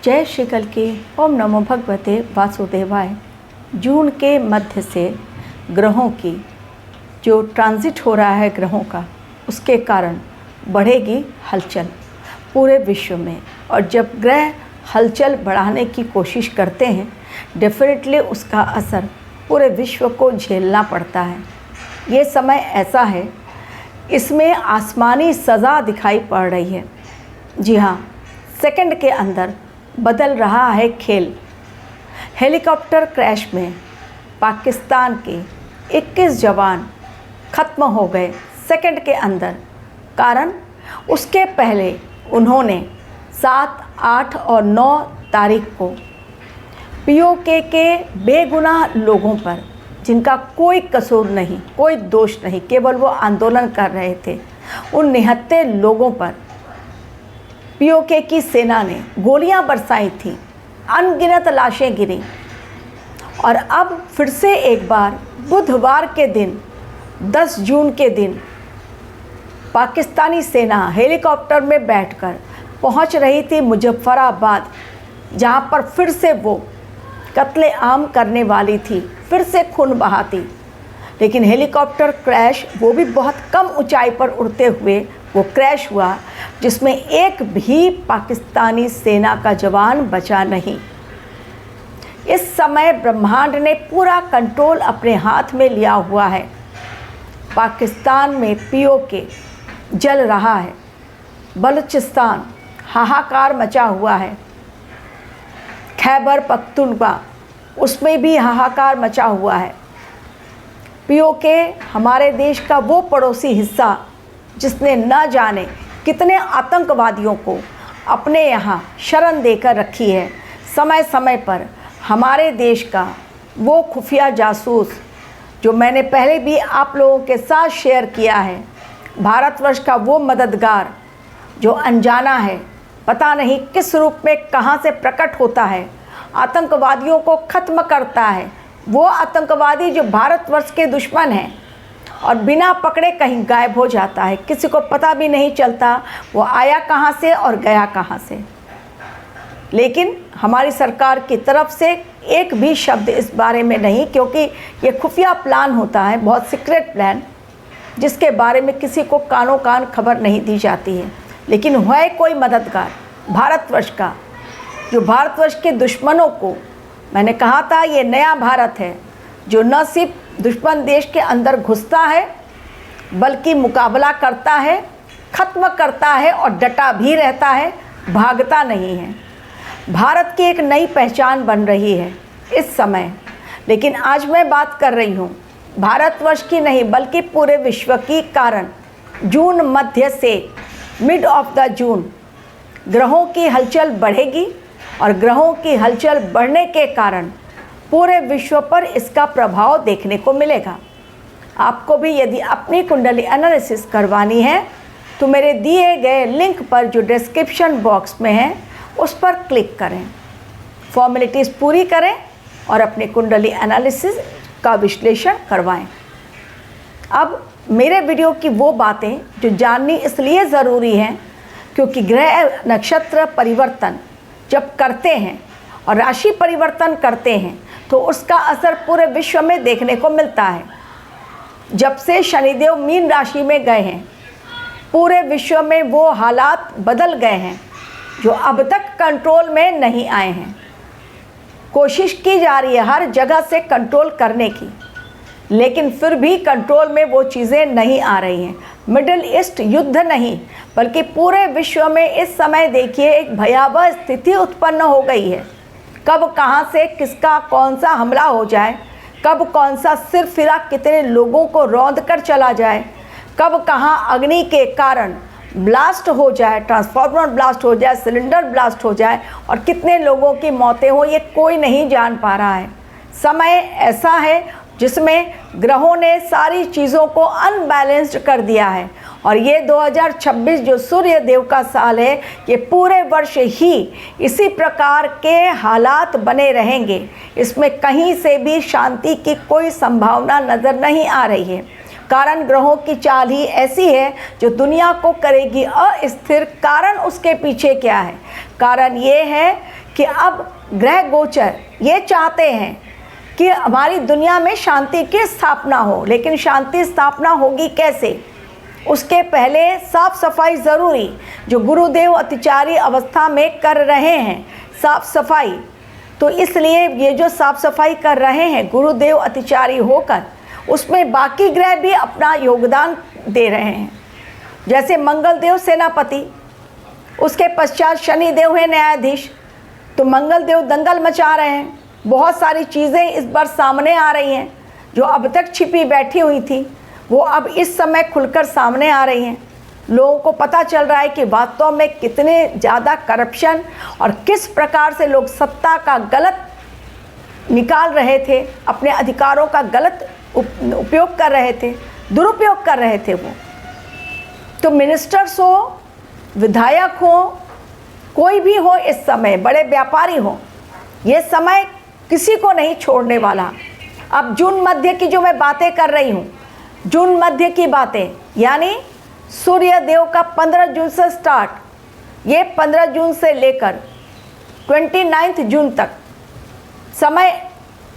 जय श्री कल की ओम नमो भगवते वासुदेवाय। जून के मध्य से ग्रहों की जो ट्रांजिट हो रहा है ग्रहों का, उसके कारण बढ़ेगी हलचल पूरे विश्व में। और जब ग्रह हलचल बढ़ाने की कोशिश करते हैं, डेफिनेटली उसका असर पूरे विश्व को झेलना पड़ता है। ये समय ऐसा है, इसमें आसमानी सज़ा दिखाई पड़ रही है। जी हाँ, सेकंड के अंदर बदल रहा है खेल। हेलीकॉप्टर क्रैश में पाकिस्तान के 21 जवान ख़त्म हो गए सेकंड के अंदर। कारण उसके पहले उन्होंने 7, 8 और 9 तारीख को पीओके के बेगुनाह लोगों पर, जिनका कोई कसूर नहीं, कोई दोष नहीं, केवल वो आंदोलन कर रहे थे, उन निहत्थे लोगों पर पीओके की सेना ने गोलियां बरसाई थी, अनगिनत लाशें गिरी। और अब फिर से एक बार बुधवार के दिन 10 जून के दिन पाकिस्तानी सेना हेलीकॉप्टर में बैठकर पहुंच रही थी मुजफ्फराबाद, जहां पर फिर से वो कत्ले आम करने वाली थी, फिर से खून बहाती। लेकिन हेलीकॉप्टर क्रैश, वो भी बहुत कम ऊंचाई पर उड़ते हुए वो क्रैश हुआ, जिसमें एक भी पाकिस्तानी सेना का जवान बचा नहीं। इस समय ब्रह्मांड ने पूरा कंट्रोल अपने हाथ में लिया हुआ है। पाकिस्तान में पीओके जल रहा है, बलूचिस्तान हाहाकार मचा हुआ है, खैबर पख्तूनख्वा उसमें भी हाहाकार मचा हुआ है। पीओके हमारे देश का वो पड़ोसी हिस्सा जिसने न जाने कितने आतंकवादियों को अपने यहाँ शरण देकर रखी है। समय समय पर हमारे देश का वो खुफिया जासूस, जो मैंने पहले भी आप लोगों के साथ शेयर किया है, भारतवर्ष का वो मददगार जो अनजाना है, पता नहीं किस रूप में कहाँ से प्रकट होता है, आतंकवादियों को ख़त्म करता है। वो आतंकवादी जो भारतवर्ष के दुश्मन हैं और बिना पकड़े कहीं गायब हो जाता है, किसी को पता भी नहीं चलता वो आया कहाँ से और गया कहाँ से। लेकिन हमारी सरकार की तरफ से एक भी शब्द इस बारे में नहीं, क्योंकि ये खुफिया प्लान होता है, बहुत सीक्रेट प्लान, जिसके बारे में किसी को कानों कान खबर नहीं दी जाती है। लेकिन है कोई मददगार भारतवर्ष का, जो भारतवर्ष के दुश्मनों को, मैंने कहा था ये नया भारत है, जो न सिर्फ दुश्मन देश के अंदर घुसता है बल्कि मुकाबला करता है, ख़त्म करता है और डटा भी रहता है, भागता नहीं है। भारत की एक नई पहचान बन रही है इस समय। लेकिन आज मैं बात कर रही हूँ भारतवर्ष की नहीं, बल्कि पूरे विश्व की। कारण जून मध्य से मिड ऑफ द जून ग्रहों की हलचल बढ़ेगी, और ग्रहों की हलचल बढ़ने के कारण पूरे विश्व पर इसका प्रभाव देखने को मिलेगा। आपको भी यदि अपनी कुंडली एनालिसिस करवानी है तो मेरे दिए गए लिंक पर, जो डिस्क्रिप्शन बॉक्स में है, उस पर क्लिक करें, फॉर्मेलिटीज़ पूरी करें और अपनी कुंडली एनालिसिस का विश्लेषण करवाएं। अब मेरे वीडियो की वो बातें जो जाननी इसलिए ज़रूरी हैं क्योंकि ग्रह नक्षत्र परिवर्तन जब करते हैं और राशि परिवर्तन करते हैं तो उसका असर पूरे विश्व में देखने को मिलता है। जब से शनिदेव मीन राशि में गए हैं, पूरे विश्व में वो हालात बदल गए हैं जो अब तक कंट्रोल में नहीं आए हैं। कोशिश की जा रही है हर जगह से कंट्रोल करने की, लेकिन फिर भी कंट्रोल में वो चीज़ें नहीं आ रही हैं। मिडिल ईस्ट युद्ध नहीं, बल्कि पूरे विश्व में इस समय देखिए एक भयावह स्थिति उत्पन्न हो गई है। कब कहाँ से किसका कौन सा हमला हो जाए, कब कौन सा सिर फिरा कितने लोगों को रौंद कर चला जाए, कब कहाँ अग्नि के कारण ब्लास्ट हो जाए, ट्रांसफार्मर ब्लास्ट हो जाए, सिलेंडर ब्लास्ट हो जाए और कितने लोगों की मौतें हो, ये कोई नहीं जान पा रहा है। समय ऐसा है जिसमें ग्रहों ने सारी चीज़ों को अनबैलेंस्ड कर दिया है। और ये 2026 जो सूर्य देव का साल है, ये पूरे वर्ष ही इसी प्रकार के हालात बने रहेंगे। इसमें कहीं से भी शांति की कोई संभावना नज़र नहीं आ रही है। कारण ग्रहों की चाल ही ऐसी है जो दुनिया को करेगी अस्थिर। कारण उसके पीछे क्या है? कारण ये है कि अब ग्रह गोचर ये चाहते हैं कि हमारी दुनिया में शांति की स्थापना हो, लेकिन शांति स्थापना होगी कैसे? उसके पहले साफ सफाई ज़रूरी, जो गुरुदेव अतिचारी अवस्था में कर रहे हैं साफ सफाई, तो इसलिए ये जो साफ सफाई कर रहे हैं गुरुदेव अतिचारी होकर, उसमें बाकी ग्रह भी अपना योगदान दे रहे हैं। जैसे मंगल देव सेनापति, उसके पश्चात शनि देव है न्यायाधीश, तो मंगल देव दंगल मचा रहे हैं। बहुत सारी चीज़ें इस बार सामने आ रही हैं जो अब तक छिपी बैठी हुई थी, वो अब इस समय खुलकर सामने आ रही हैं। लोगों को पता चल रहा है कि वास्तव में कितने ज़्यादा करप्शन और किस प्रकार से लोग सत्ता का गलत निकाल रहे थे, अपने अधिकारों का गलत उपयोग कर रहे थे, दुरुपयोग कर रहे थे वो। तो मिनिस्टर्स हो, विधायक हो, कोई भी हो, इस समय बड़े व्यापारी हो, ये समय किसी को नहीं छोड़ने वाला। अब जून मध्य की जो मैं बातें कर रही हूँ, जून मध्य की बातें, यानी सूर्य देव का 15 जून से स्टार्ट, ये 15 जून से लेकर 29 जून तक समय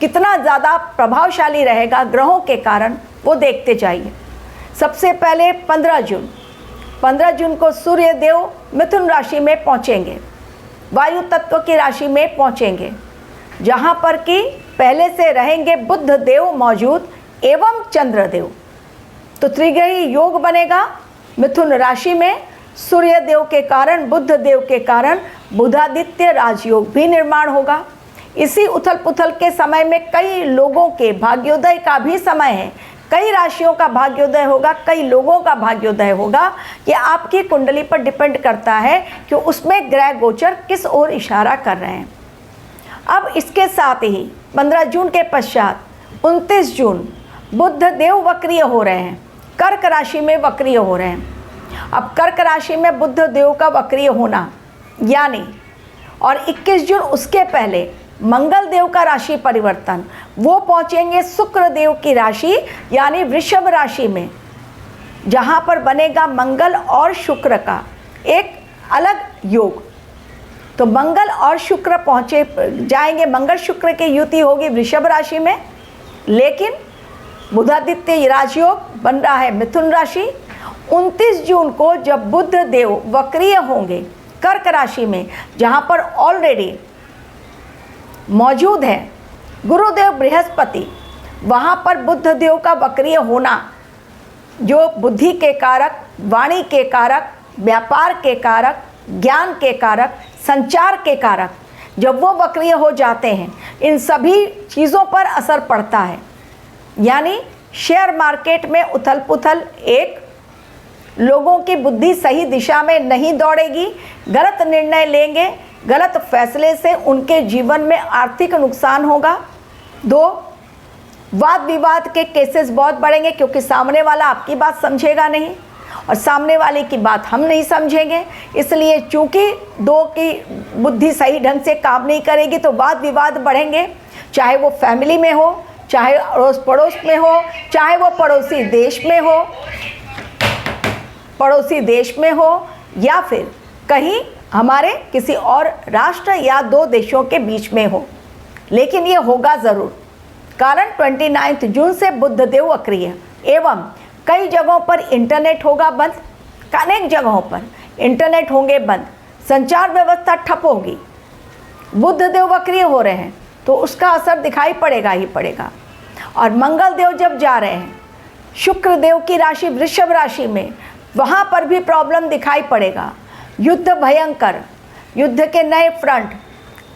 कितना ज़्यादा प्रभावशाली रहेगा ग्रहों के कारण, वो देखते जाइए। सबसे पहले 15 जून को सूर्य देव मिथुन राशि में पहुँचेंगे, वायु तत्व की राशि में पहुँचेंगे, जहाँ पर कि पहले से रहेंगे बुध देव मौजूद एवं चंद्र देव। तो त्रिग्रही योग बनेगा मिथुन राशि में। सूर्य देव के कारण, बुध देव के कारण बुधादित्य राजयोग भी निर्माण होगा। इसी उथल पुथल के समय में कई लोगों के भाग्योदय का भी समय है, कई राशियों का भाग्योदय होगा, कई लोगों का भाग्योदय होगा। ये आपकी कुंडली पर डिपेंड करता है कि उसमें ग्रह गोचर किस ओर इशारा कर रहे हैं। अब इसके साथ ही 15 जून के पश्चात 29 जून बुध देव वक्रीय हो रहे हैं, कर्क राशि में वक्रीय हो रहे हैं। अब कर्क राशि में बुध देव का वक्रीय होना यानी, और 21 जून उसके पहले मंगल देव का राशि परिवर्तन, वो पहुंचेंगे शुक्र देव की राशि यानी वृषभ राशि में, जहां पर बनेगा मंगल और शुक्र का एक अलग योग। तो मंगल और शुक्र पहुंचे जाएंगे, मंगल शुक्र की युति होगी वृषभ राशि में, लेकिन बुधादित्य राजयोग बन रहा है मिथुन राशि। 29 जून को जब बुध देव वक्रीय होंगे कर्क राशि में, जहां पर ऑलरेडी मौजूद है गुरुदेव बृहस्पति, वहां पर बुध देव का वक्रीय होना, जो बुद्धि के कारक, वाणी के कारक, व्यापार के कारक, ज्ञान के कारक, संचार के कारक, जब वो वक्रीय हो जाते हैं, इन सभी चीज़ों पर असर पड़ता है। यानी शेयर मार्केट में उथल पुथल, एक लोगों की बुद्धि सही दिशा में नहीं दौड़ेगी, गलत निर्णय लेंगे, गलत फैसले से उनके जीवन में आर्थिक नुकसान होगा। 2, वाद विवाद के केसेस बहुत बढ़ेंगे, क्योंकि सामने वाला आपकी बात समझेगा नहीं और सामने वाले की बात हम नहीं समझेंगे। इसलिए चूंकि 2 की बुद्धि सही ढंग से काम नहीं करेगी, तो वाद विवाद बढ़ेंगे, चाहे वो फैमिली में हो, चाहे अड़ोस पड़ोस में हो, चाहे वो पड़ोसी देश में हो, या फिर कहीं हमारे किसी और राष्ट्र या 2 देशों के बीच में हो। लेकिन ये होगा ज़रूर, कारण 29 जून से बुध देव वक्रीय, एवं कई जगहों पर इंटरनेट होगा बंद, अनेक जगहों पर इंटरनेट होंगे बंद, संचार व्यवस्था ठप होगी। बुध देव वक्रीय हो रहे हैं तो उसका असर दिखाई पड़ेगा ही पड़ेगा। और मंगल देव जब जा रहे हैं शुक्र देव की राशि वृषभ राशि में, वहाँ पर भी प्रॉब्लम दिखाई पड़ेगा। युद्ध भयंकर, युद्ध के नए फ्रंट,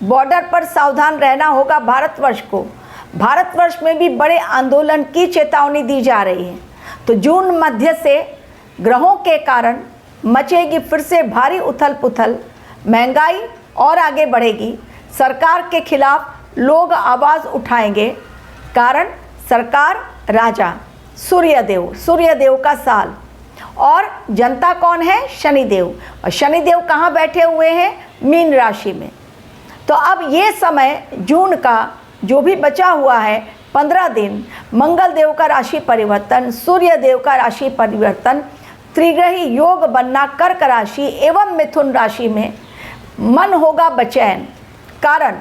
बॉर्डर पर सावधान रहना होगा भारतवर्ष को। भारतवर्ष में भी बड़े आंदोलन की चेतावनी दी जा रही है। तो जून मध्य से ग्रहों के कारण मचेगी फिर से भारी उथल पुथल, महंगाई और आगे बढ़ेगी, सरकार के खिलाफ लोग आवाज़ उठाएंगे। कारण सरकार, राजा, सूर्यदेव का साल, और जनता कौन है? शनिदेव। और शनिदेव कहाँ बैठे हुए हैं? मीन राशि में। तो अब ये समय जून का जो भी बचा हुआ है 15 दिन, मंगल देव का राशि परिवर्तन, सूर्य देव का राशि परिवर्तन, त्रिग्रही योग बनना कर्क राशि एवं मिथुन राशि में, मन होगा बेचैन, कारण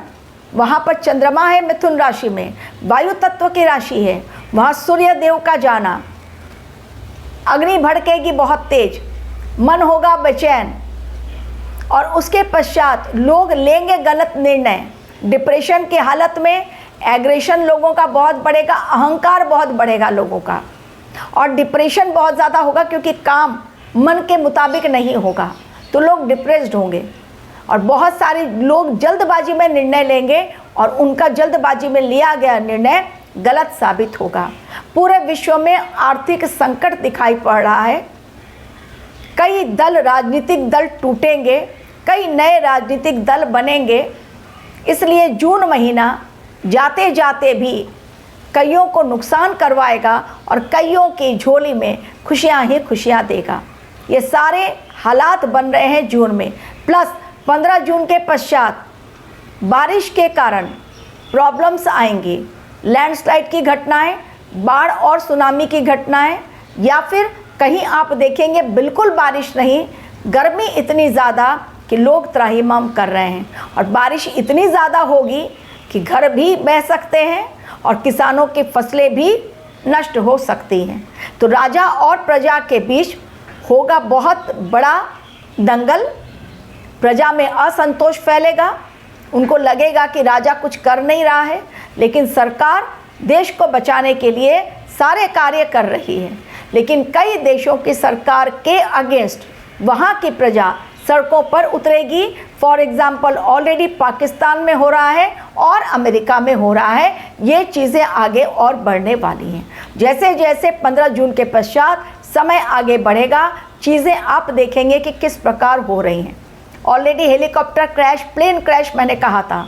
वहाँ पर चंद्रमा है मिथुन राशि में, वायु तत्व की राशि है, वहाँ सूर्य देव का जाना, अग्नि भड़केगी बहुत तेज, मन होगा बेचैन, और उसके पश्चात लोग लेंगे गलत निर्णय। डिप्रेशन की हालत में एग्रेशन लोगों का बहुत बढ़ेगा, अहंकार बहुत बढ़ेगा लोगों का, और डिप्रेशन बहुत ज़्यादा होगा क्योंकि काम मन के मुताबिक नहीं होगा तो लोग डिप्रेस्ड होंगे, और बहुत सारे लोग जल्दबाजी में निर्णय लेंगे और उनका जल्दबाजी में लिया गया निर्णय गलत साबित होगा। पूरे विश्व में आर्थिक संकट दिखाई पड़ रहा है, कई दल राजनीतिक दल टूटेंगे, कई नए राजनीतिक दल बनेंगे, इसलिए जून महीना जाते जाते भी कईयों को नुकसान करवाएगा और कईयों की झोली में खुशियां ही खुशियां देगा। ये सारे हालात बन रहे हैं जून में। प्लस 15 जून के पश्चात बारिश के कारण प्रॉब्लम्स आएंगी, लैंडस्लाइड की घटनाएं, बाढ़ और सुनामी की घटनाएं, या फिर कहीं आप देखेंगे बिल्कुल बारिश नहीं, गर्मी इतनी ज़्यादा कि लोग त्राहिमाम कर रहे हैं, और बारिश इतनी ज़्यादा होगी कि घर भी बह सकते हैं और किसानों की फसलें भी नष्ट हो सकती हैं। तो राजा और प्रजा के बीच होगा बहुत बड़ा दंगल, प्रजा में असंतोष फैलेगा, उनको लगेगा कि राजा कुछ कर नहीं रहा है, लेकिन सरकार देश को बचाने के लिए सारे कार्य कर रही है। लेकिन कई देशों की सरकार के अगेंस्ट वहाँ की प्रजा सड़कों पर उतरेगी। फॉर एग्जाम्पल ऑलरेडी पाकिस्तान में हो रहा है और अमेरिका में हो रहा है। ये चीज़ें आगे और बढ़ने वाली हैं। जैसे जैसे 15 जून के पश्चात समय आगे बढ़ेगा, चीज़ें आप देखेंगे कि किस प्रकार हो रही हैं। Already helicopter crash, plane crash मैंने कहा था।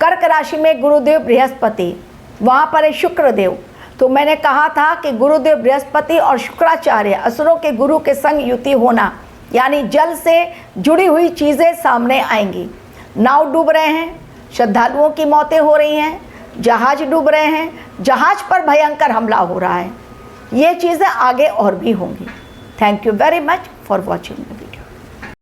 कर्क राशि में गुरुदेव बृहस्पति, वहाँ पर है शुक्रदेव, तो मैंने कहा था कि गुरुदेव बृहस्पति और शुक्राचार्य असुरों के गुरु के संग युति होना, यानी जल से जुड़ी हुई चीज़ें सामने आएंगी। नाव डूब रहे हैं, श्रद्धालुओं की मौतें हो रही हैं, जहाज डूब रहे हैं, जहाज पर भयंकर हमला हो रहा है। ये चीज़ें आगे और भी होंगी। Thank you very much for watching.